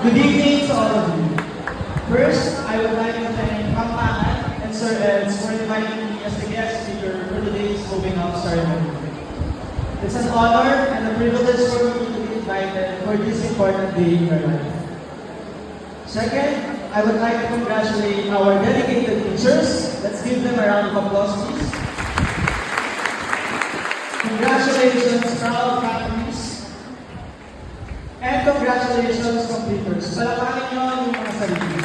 Good evening to all of you. First, I would like to thank Pampangan and Sir Eds for inviting me as the guest speaker for today's Moving Up ceremony. It's an honor and a privilege for me to be invited for this important day in my life. Second, I would like to congratulate our dedicated teachers. Let's give them a round of applause, please. Congratulations, proud families. And congratulations, completers. Palakpakin nyo yung mga sarili.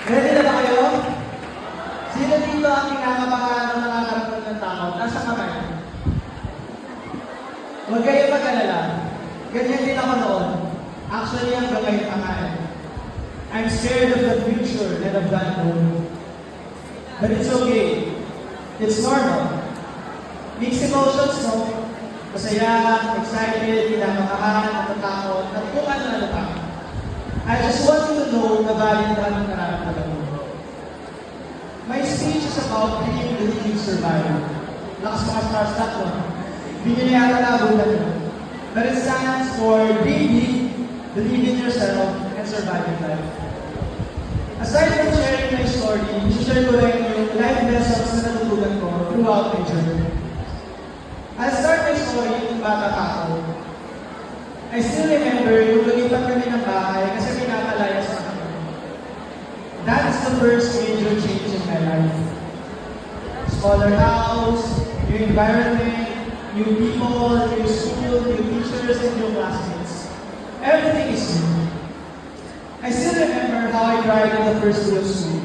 Ready na ba kayo? Sino dito ang kinakabahan ng nakakaramdam ng tao? Nasa kamay. Huwag kayo mag-alala. Ganyan din ako noon. Actually, ang gagawin pangalan. I'm scared of the future and of the unknown. But it's okay. It's normal. Mixed emotions, no? Masaya, excited, kinamakahan, natatakot, at kung ano pa. I just want you to know na valid na ang nararamdaman mo. My speech is about being the living survivor. Lakas mga star-stuck mo. Hindi nyo na yata nabutan nyo. But it stands for being big, believe in yourself, and surviving life. Aside from sharing my story, share ko rin yung life lessons na natutunan ko throughout my journey. I'll start my story kung bata pa ako. I still remember kung lumipat kami ng bahay kasi pinapalaya sa akin. That is the first major change in my life. Smaller house, new environment, new people, new school, new teachers, and new classmates. Everything is new. I still remember how I cried in the first day of school.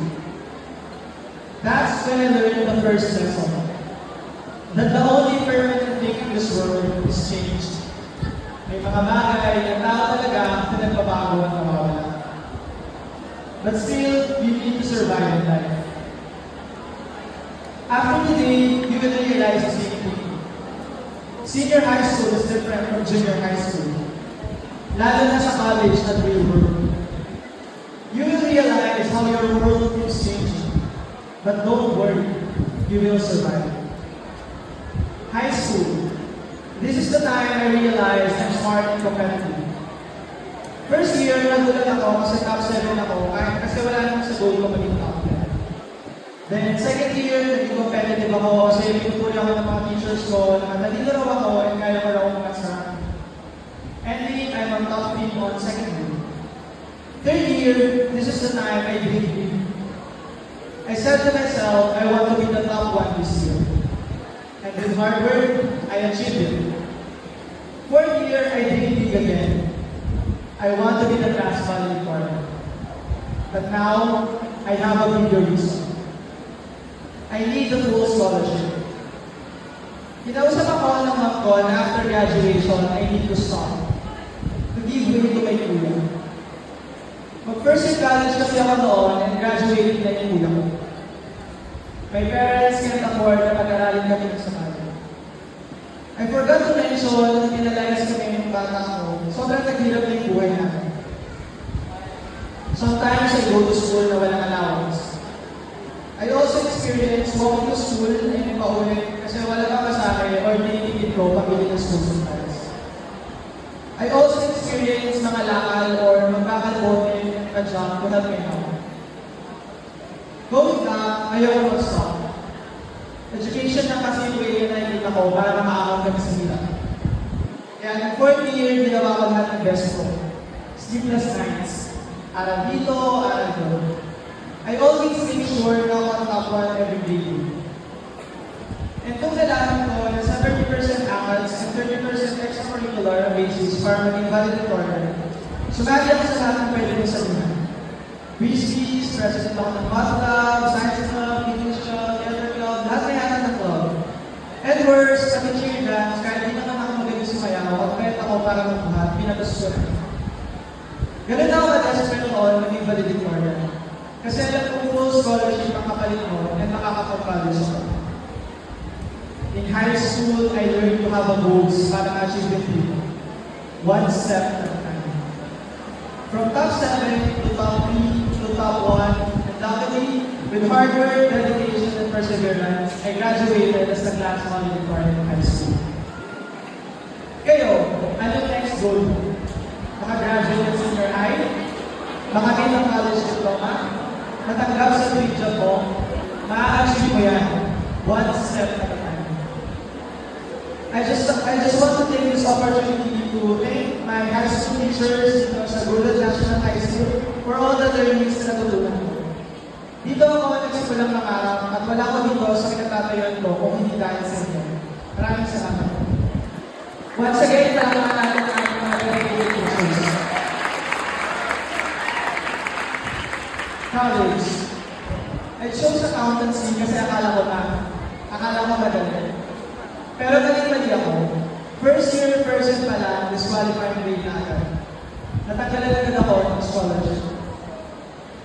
That's when I learned the first lesson. That the only permanent thing in this world is changed. May mga bagay na tao talaga na nagbabago at nawawala. But still, you need to survive in life. After today, you will realize the same thing. Senior high school is different from junior high school. Lalo na sa college at real world. You will realize how your world is changing. But don't worry, you will survive. High school. This is the time I realized I'm smart and competitive. First year, nagulat ako kasi top 7 ako kasi wala naman sa goal ko maging top 10. Then second year, naging competitive ako kasi pinupuli ako ng mga teachers ko na nandito raw ako and kaya ko raw umangat sa ranking. Ending, I'm on top 3 on second year. Third year, this is the time I dreamed big. I said to myself, I want to be the top 1 this year. And with hard work, I achieved it. Fourth year, I dreamed big again. I want to be the class valedictorian. But now, I have a bigger reason. I need the full scholarship. Kinausap ako ng mga ko na after graduation, I need to stop. To give way to my kuya. Mag-first year college kasi ako noon and graduated na yung kuya ko. My parents can't afford na pag-aralin kami ng sakali. I forgot to mention na pinalayas kami ng bata ko. Sobrang naghirap na yung buhay namin. Sometimes I go to school na walang allowance. I also experience walking to school na hindi pauwi kasi wala kang kasama or tinitipid ko pabili ng school supplies. I also experience mga lakal or magkakal-bote at job to help me out. Going back, ayaw ko mag-stop. Education na kasi yung way na nakikita ko para makaakam kami sa hirap. Kaya ng fourth year, ginawa ko lahat ng best ko. Sleepless nights. Aral dito, aral doon. I always make sure na ako ang top 1 every day. And kung nalaman ko na sa 30% ACADS and 30% extracurricular basis para maging valedictorian, sumali ako sa lahat ng pwede ko sa lunan. Whiskies, president ako ng hot club, science club, English club, theater club, lahat na yata ng club. And worse, sa cheer dance, kahit di naman ako magaling sumayaw, at kahit ako para magbuhat, pinapasusunod. Ganun ako ka-desperate noon maging valedictorian. Kasi alam ko full scholarship ang kapalit mo and makakapag-college ako. In high school, I learned to have a goals para ma-achieve the dream. One step at a time. From top 7 to top 3 to top 1, and luckily, with hard work, dedication, and perseverance, I graduated as the class valedictorian in high school. Kayo, ano next goal? matanggap sa tuwing job mo, ma-achieve mo yan. One step at a time. I just want to take this opportunity to thank my high school teachers dito sa Golden National High School for all the learnings na natutunan ko. Dito ako nagsimulang mangarap at wala ko dito sa kinatatayuan ko kung hindi dahil sa inyo. Maraming salamat. Once again, talagang natin ang ating mga dedicated teachers. College. I chose accountancy kasi akala ko madali. Pero mali ako. First year person pa lang, disqualifying grade na agad. Natanggalan agad ako ng scholarship.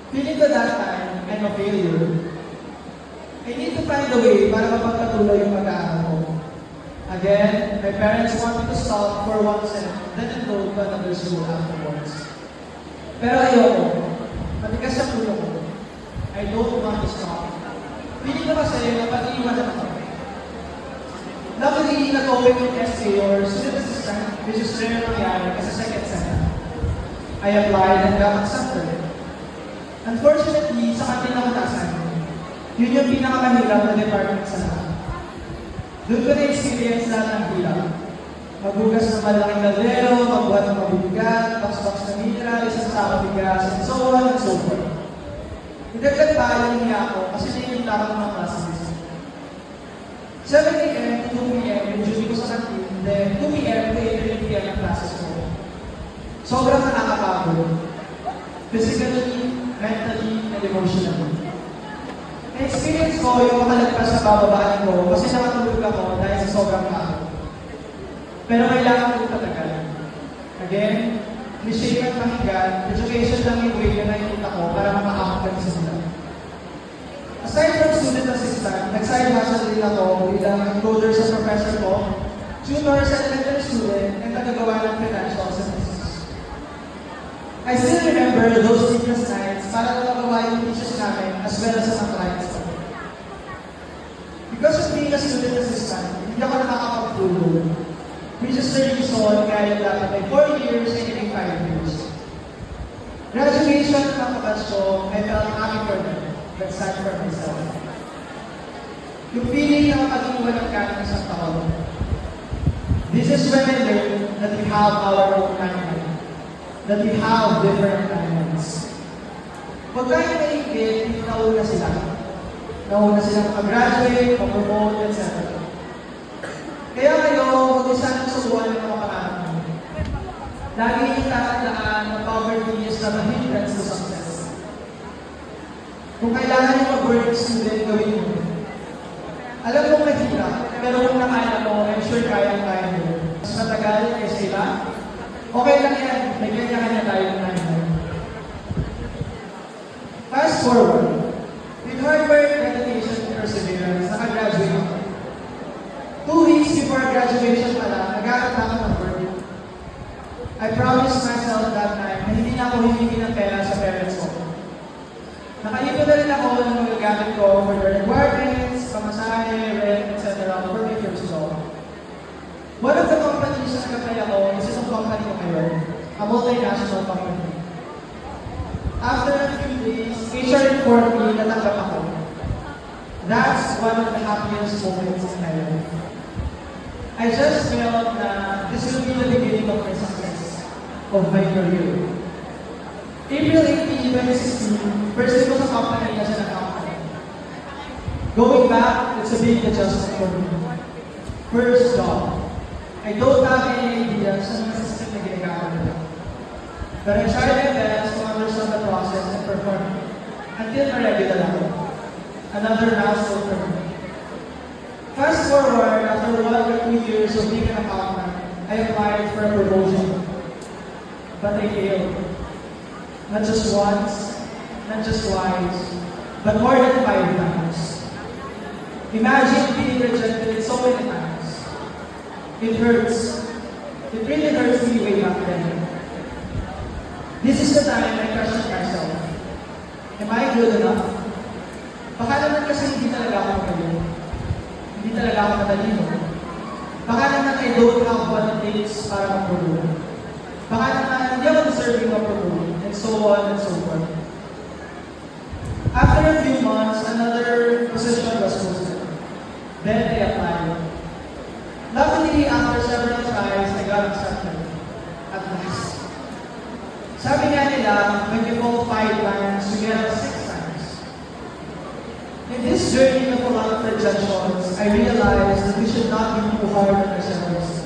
Feeling ko that time, I'm a failure. I need to find a way para mapagpatuloy yung pag-aaral ko. Again, my parents want me to stop for one sem, then enroll to another school afterwards. Pero ayoko. Matigas sa pulo ko. I don't want to stop. Feeling ko kasi napag-iwan na ako. Luckily, nag-open yung SA or student assistant, which is rare nangyari kasi second sem. I applied and got accepted. Unfortunately, sa kanila katasan, yun yung pinakamahirap na department sa lahat. Doon ko na-experience lahat ng hirap. Magbugas ng malaking kaldero, magbuhat ng mabibigat, box-box na mitra, isang sako bigas, and so on and so forth. Idagdag pa yung niya ako kasi naiinit ako ng mga classes. 7 a.m. to 2 p.m. yung duty ko sa kantin, then 2 p.m. to 8 p.m. ang classes ko. Sobrang nakakapagod. Physically, mentally, and emotionally. Na-experience ko yung makalagpas sa bababaan ko kasi nakatulog ako dahil sa sobrang pagod. Pero kailangan ko talaga. Again, cliche at pakinggan, education lang yung way na nakikita ko para makakapag sa sila. Aside from student assistant, nag-side hustle din ako bilang encoder sa professor ko, tutor sa elementary student, at nagagawa ng financial statistics. I still remember those sleepless nights para magawa yung teachers namin as well as sa mga clients ko. Because of being a student assistant, hindi ako nakakapagtulog. Which is the reason kaya dapat ay 4 years and hindi 5 years. Graduation ng kabatch ko, I felt happy for them, but sad for myself. Yung feeling na makag-iwan ng kahit isang taon. This is when I learned that we have our own timeline. That we have different timelines. Huwag tayong naigit, nauna sila. Nauna silang mag-graduate, mag-promote, etc. Kaya kayo, huwag isang susuwan ng mga pangarap mo. Lagi yung tatandaan na poverty is not a hindrance to success. Kung kailangan yung mag-working student, gawin mo. Alam mo mahirap, pero kung nakaya mo, I'm sure kaya mo. Mas matagal kaysa iba, okay lang yan, may kanya-kanya tayo ng timeline. Fast forward, with hard work, dedication, and perseverance, nakagraduate ako. 2 weeks before graduation pala, nag-aaral ako ng work. I promised myself that time na hindi na ako hihingi ng pera sa parents ko. Nakaipon na rin ako ng mga gamit ko for the requirements, pamasahe, rent, etc. for my first job. One of the companies na nag-apply ako is isang company ko ngayon, a multinational company. After a few days, HR informed me na natanggap ako. That's one of the happiest moments in my life. I just felt na this will be the beginning of my success, of my career. April 18, 2016, first day ko sa company as an accountant. Going back, it's a big adjustment for me. First job. I don't have any idea sa mga system na ginagawa nila. But I tried my best to understand the process and perform it until na-ready na ako. Another milestone for me. Fast forward, after 1 or 2 years of being an accountant, I applied for a promotion. But I failed. Not just once, not just twice, but more than 5 times. Imagine being rejected so many times. It hurts. It really hurts me way back then. This is the time I question myself. Am I good enough? Baka naman kasi hindi talaga ako magaling. Hindi talaga ako matalino. Baka naman I don't have what it takes para mag-promote. Baka naman hindi ako deserving of promote, and so on and so forth. After a few months, another position was posted. Then I applied. Luckily, after several tries, I got accepted. At last. Sabi nga nila, when you fall 5 times, you get 6 times. In this journey of a lot of rejections, I realized that we should not be too hard on ourselves.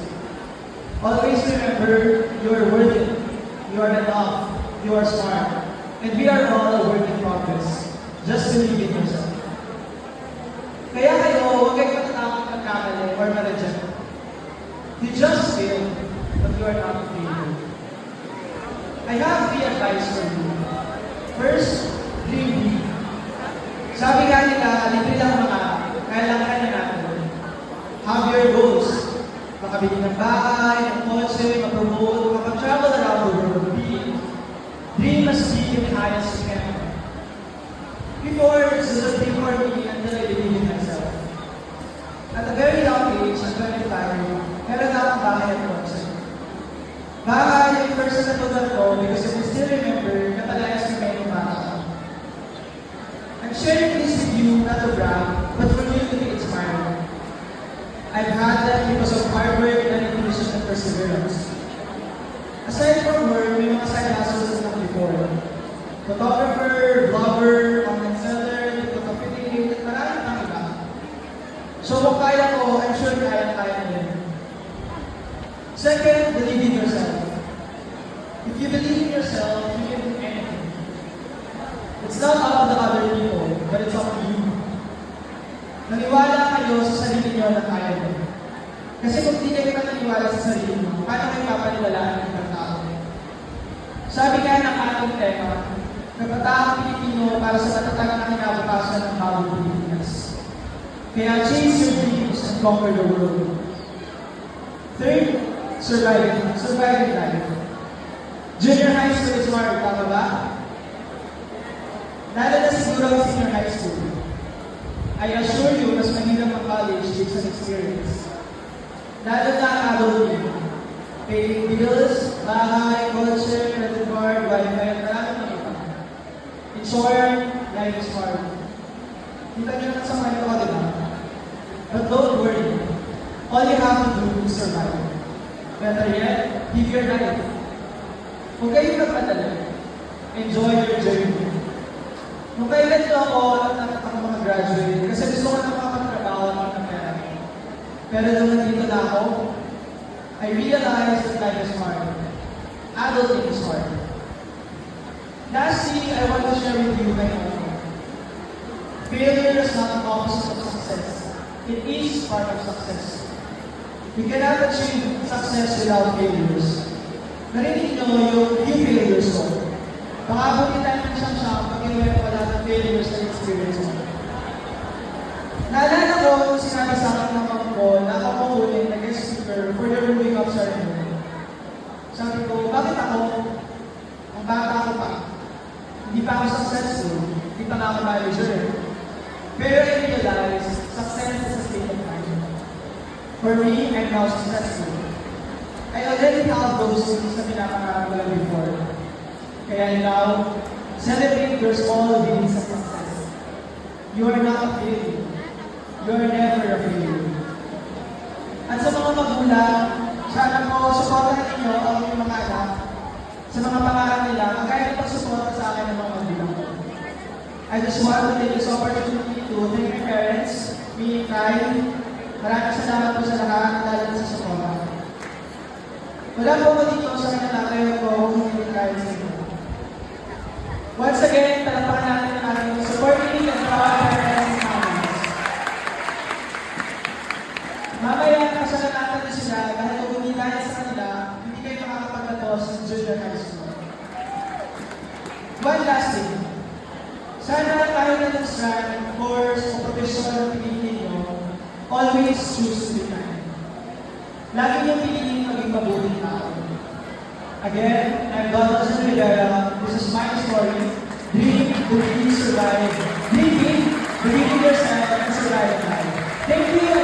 Always remember, you are worthy. You are enough. You are smart. And we are all a work in progress. Just believe in yourself. Kaya kayo, huwag kayong matatakot magkamali or ma-reject. You just fail, but you are not a failure. I have 3 advice for you. First, dream big. Sabi nga nila, libre lang mga, kaya lang kaya natin. Have your goals. Makabili ng bahay, ng kotse, mag-promote, makapag-travel around the world. Dream as big and high as you can. Before, this is a dream for me until I believe in myself. At a very young age, at 25, meron na akong bahay at kotse. Bahay yung first na natutunan ko because if you still remember, napalayas na kayo ng bata. I'm sharing this with you not to brag, but for you to be inspired. I've had that because of hard work, dedication, and perseverance. Aside from work, may mga side hustles na before. Photographer, blogger, content seller, TikTok affiliate, at maraming pang iba. So kung kaya ko, I'm sure kaya nila. Second, believe in yourself. If you believe in yourself, you can do anything. It's not up to the other people, but it's up to you. Naniwala kayo sa sarili niyo na kaya mo. Kasi kung di kayo naniniwala sa sarili mo, paano kayo papaniwalaan ng ibang tao? Sabi nga ng ating tema, Kapataang Pilipino para sa matatag na kinabukasan ng bagong Pilipinas. Kaya chase your dreams and conquer the world. Third, surviving life. Junior high school is hard, tama ba? Lalo na siguro ang senior high school. I assure you, mas mahirap ang college based on experience. Lalo na ang adulting. Paying bills, bahay, kotse, credit card, wifi, at maraming mga iba. In short, life is hard. Kita niyo na sa mga ito, di ba? But don't worry. All you have to do is survive. Better yet, live your life. Huwag kayong magpadala. Enjoy your journey. Nung kailan nyo ako, natakot ako mga graduate, kasi gusto ko na makapagtrabaho ng pera. Pero nung nandito na ako, I realized that life is hard. Adulting is hard. Lastly, I want to share with you my own. Failure is not the opposite of success. It is part of success. We cannot achieve success without failures. Narinig nyo yung few failures ko. Baka buti tayo ng siyang pag inuwi pa lahat ng failures na experience mo. Naalala ko nung sinabi sa akin ng mga ko na ako ulit na guest speaker for the Moving Up Ceremony. Sabi ko, bakit ako? Ang bata ko pa. Hindi pa ako successful. Hindi pa nga ako manager. Pero I realized, success is a state of mind. For me, I'm now successful. I already have those things na pinapangarap ko lang before. Kaya now, celebrate your small wins of success. You are not a failure. You are never a failure. At sa mga magulang, sana po, supportan ninyo ang inyong mga anak sa mga pangarap nila, magkaya po suporta sa akin ng mga magulang ko. I just want to take this opportunity to thank my parents, me, Kai. Maraming salamat po sa lahat, lalo sa suporta. Wala po ko dito sa kinatatayo ko kung hindi Kai sa inyo. Once again, talapakan natin ang ating supporting and proud parents and families. Mamaya, kasalanatan na sila dahil kung hindi dahil sa kanila, hindi kayo makakapagdatos ng junior high school. One last thing. Sana tayo na nag-strive, course, o profession na pinili nyo, always choose to be kind. Lagi nyo pinili maging mabuting tao. Again, I'm Donaldson Rivera. This is my story. Dream, believe, survive. Dream big, believe in yourself, and survive life. Thank you.